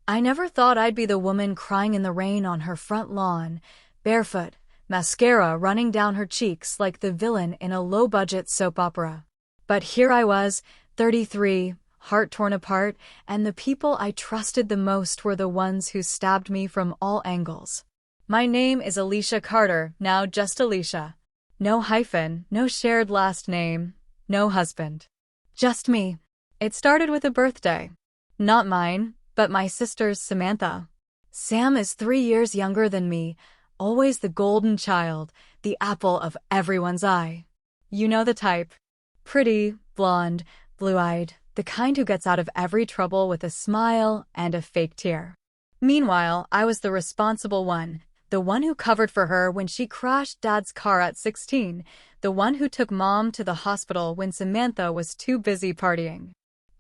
I never thought I'd be the woman crying in the rain on her front lawn, barefoot, mascara running down her cheeks like the villain in a low-budget soap opera. But here I was, 33, heart torn apart, and the people I trusted the most were the ones who stabbed me from all angles. My name is Alicia Carter, now just Alicia. No hyphen, no shared last name, no husband. Just me. It started with a birthday. Not mine, but my sister's Samantha. Sam is 3 years younger than me, always the golden child, the apple of everyone's eye. You know the type. Pretty, blonde, blue-eyed, the kind who gets out of every trouble with a smile and a fake tear. Meanwhile, I was the responsible one, the one who covered for her when she crashed Dad's car at 16, the one who took Mom to the hospital when Samantha was too busy partying.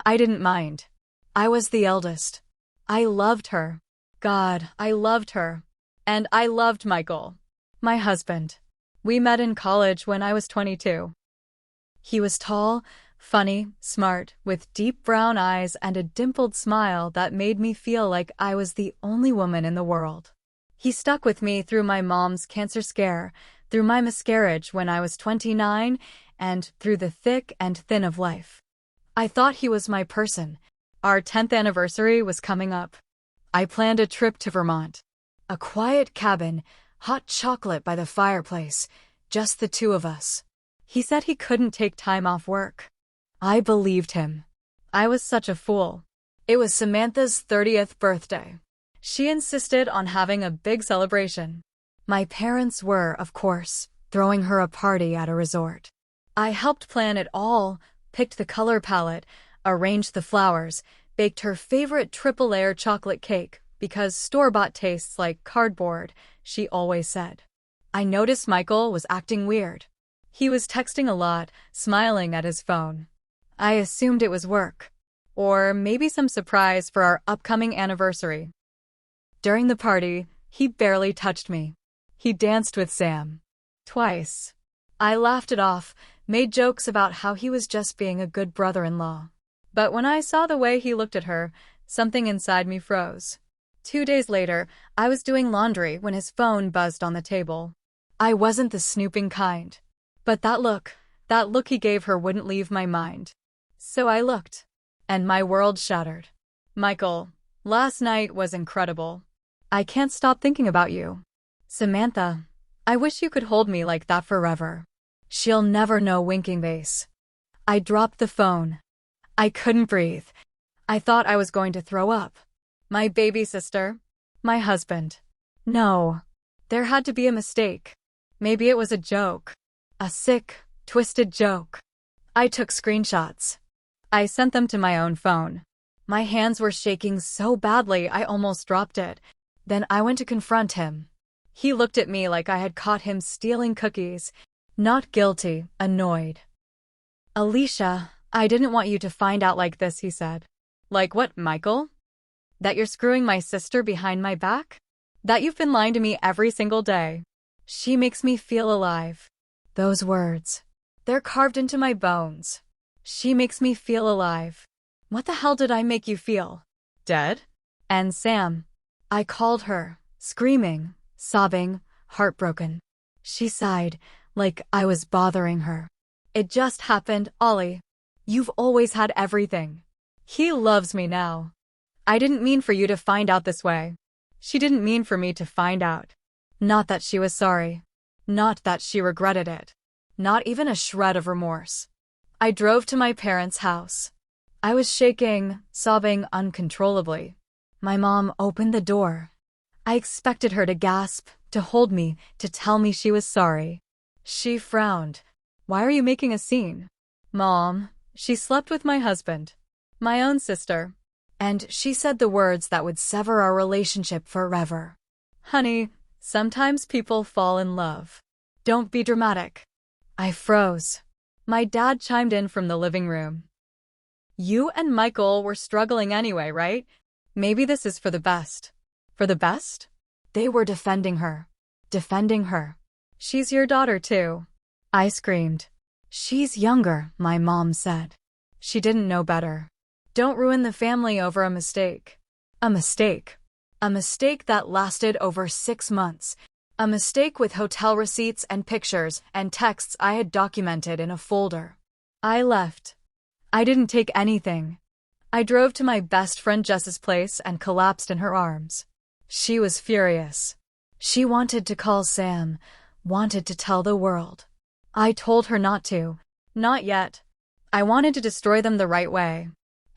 I didn't mind. I was the eldest. I loved her. God, I loved her. And I loved Michael, my husband. We met in college when I was 22. He was tall, funny, smart, with deep brown eyes and a dimpled smile that made me feel like I was the only woman in the world. He stuck with me through my mom's cancer scare, through my miscarriage when I was 29, and through the thick and thin of life. I thought he was my person. Our 10th anniversary was coming up. I planned a trip to Vermont. A quiet cabin, hot chocolate by the fireplace, just the two of us. He said he couldn't take time off work. I believed him. I was such a fool. It was Samantha's 30th birthday. She insisted on having a big celebration. My parents were, of course, throwing her a party at a resort. I helped plan it all, picked the color palette, arranged the flowers, baked her favorite triple-layer chocolate cake, because store-bought tastes like cardboard, she always said. I noticed Michael was acting weird. He was texting a lot, smiling at his phone. I assumed it was work. Or maybe some surprise for our upcoming anniversary. During the party, he barely touched me. He danced with Sam. Twice. I laughed it off, made jokes about how he was just being a good brother-in-law. But when I saw the way he looked at her, something inside me froze. 2 days later, I was doing laundry when his phone buzzed on the table. I wasn't the snooping kind. But that look he gave her wouldn't leave my mind. So I looked. And my world shattered. Michael, last night was incredible. I can't stop thinking about you. Samantha, I wish you could hold me like that forever. She'll never know winking face. I dropped the phone. I couldn't breathe. I thought I was going to throw up. My baby sister. My husband. No. There had to be a mistake. Maybe it was a joke. A sick, twisted joke. I took screenshots. I sent them to my own phone. My hands were shaking so badly I almost dropped it. Then I went to confront him. He looked at me like I had caught him stealing cookies. Not guilty, annoyed. Alicia, I didn't want you to find out like this, he said. Like what, Michael? That you're screwing my sister behind my back? That you've been lying to me every single day. She makes me feel alive. Those words. They're carved into my bones. She makes me feel alive. What the hell did I make you feel? Dead? And Sam. I called her, screaming, sobbing, heartbroken. She sighed, like I was bothering her. It just happened, Ollie. You've always had everything. He loves me now. I didn't mean for you to find out this way. She didn't mean for me to find out. Not that she was sorry. Not that she regretted it. Not even a shred of remorse. I drove to my parents' house. I was shaking, sobbing uncontrollably. My mom opened the door. I expected her to gasp, to hold me, to tell me she was sorry. She frowned. Why are you making a scene? Mom, she slept with my husband. My own sister. And she said the words that would sever our relationship forever. Honey, sometimes people fall in love. Don't be dramatic. I froze. My dad chimed in from the living room. You and Michael were struggling anyway, right? Maybe this is for the best. For the best? They were defending her. Defending her. She's your daughter too. I screamed. She's younger, my mom said. She didn't know better. Don't ruin the family over a mistake. A mistake. A mistake that lasted over 6 months. A mistake with hotel receipts and pictures and texts I had documented in a folder. I left. I didn't take anything. I drove to my best friend Jess's place and collapsed in her arms. She was furious. She wanted to call Sam, wanted to tell the world. I told her not to. Not yet. I wanted to destroy them the right way.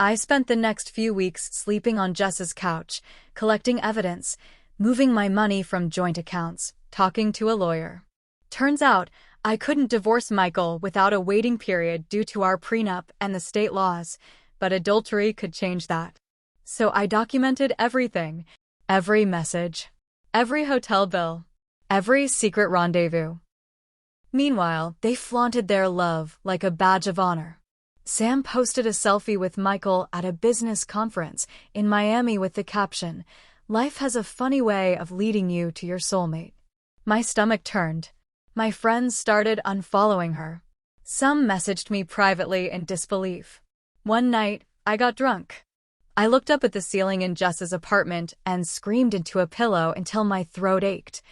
I spent the next few weeks sleeping on Jess's couch, collecting evidence, moving my money from joint accounts, talking to a lawyer. Turns out, I couldn't divorce Michael without a waiting period due to our prenup and the state laws, but adultery could change that. So I documented everything, every message, every hotel bill, every secret rendezvous. Meanwhile, they flaunted their love like a badge of honor. Sam posted a selfie with Michael at a business conference in Miami with the caption, "Life has a funny way of leading you to your soulmate." My stomach turned. My friends started unfollowing her. Some messaged me privately in disbelief. One night, I got drunk. I looked up at the ceiling in Jess's apartment and screamed into a pillow until my throat ached.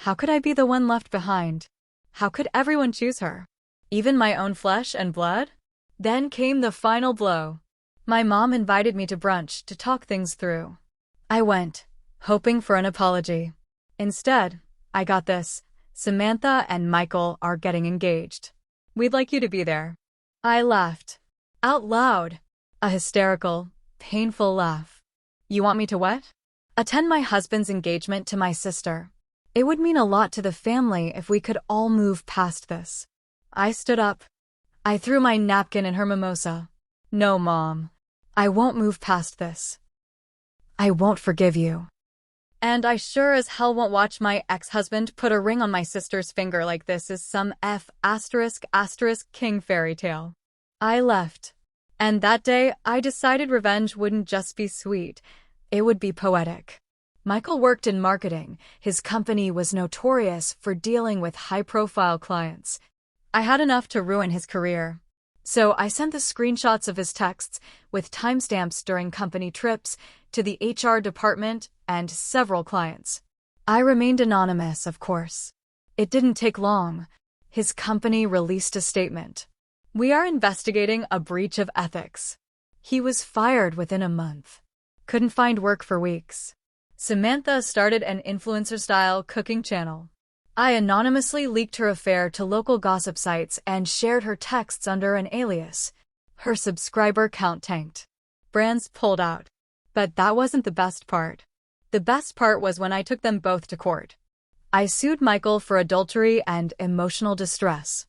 How could I be the one left behind? How could everyone choose her? Even my own flesh and blood? Then came the final blow. My mom invited me to brunch to talk things through. I went, hoping for an apology. Instead, I got this: Samantha and Michael are getting engaged. We'd like you to be there. I laughed. Out loud. A hysterical, painful laugh. You want me to what? Attend my husband's engagement to my sister. It would mean a lot to the family if we could all move past this. I stood up. I threw my napkin in her mimosa. No, Mom. I won't move past this. I won't forgive you. And I sure as hell won't watch my ex-husband put a ring on my sister's finger like this is some ***king fairy tale. I left. And that day, I decided revenge wouldn't just be sweet, it would be poetic. Michael worked in marketing. His company was notorious for dealing with high-profile clients. I had enough to ruin his career. So I sent the screenshots of his texts, with timestamps during company trips, to the HR department and several clients. I remained anonymous, of course. It didn't take long. His company released a statement. "We are investigating a breach of ethics." He was fired within a month. Couldn't find work for weeks. Samantha started an influencer-style cooking channel. I anonymously leaked her affair to local gossip sites and shared her texts under an alias. Her subscriber count tanked. Brands pulled out. But that wasn't the best part. The best part was when I took them both to court. I sued Michael for adultery and emotional distress.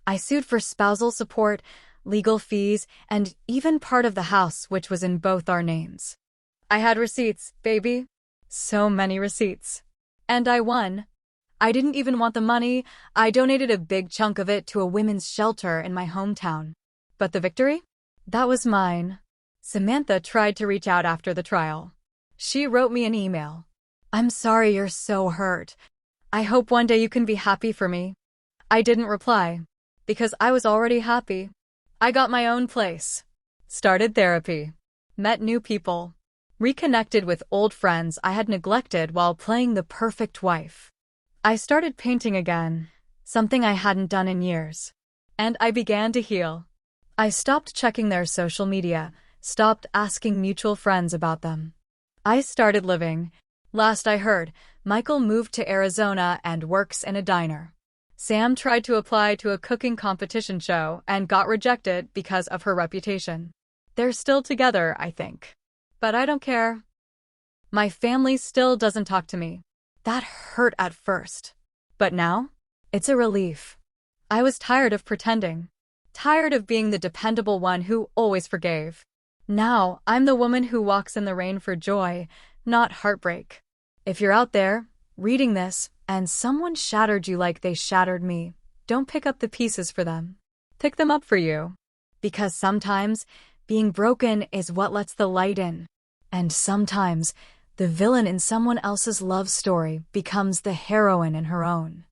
I sued for spousal support, legal fees, and even part of the house which was in both our names. I had receipts, baby. So many receipts. And I won. I didn't even want the money. I donated a big chunk of it to a women's shelter in my hometown. But the victory? That was mine. Samantha tried to reach out after the trial. She wrote me an email. "I'm sorry you're so hurt. I hope one day you can be happy for me." I didn't reply. Because I was already happy. I got my own place. Started therapy. Met new people. Reconnected with old friends I had neglected while playing the perfect wife. I started painting again, something I hadn't done in years. And I began to heal. I stopped checking their social media, stopped asking mutual friends about them. I started living. Last I heard, Michael moved to Arizona and works in a diner. Sam tried to apply to a cooking competition show and got rejected because of her reputation. They're still together, I think. But I don't care. My family still doesn't talk to me. That hurt at first. But now, it's a relief. I was tired of pretending. Tired of being the dependable one who always forgave. Now, I'm the woman who walks in the rain for joy, not heartbreak. If you're out there, reading this, and someone shattered you like they shattered me, don't pick up the pieces for them. Pick them up for you. Because sometimes, being broken is what lets the light in. And sometimes, the villain in someone else's love story becomes the heroine in her own.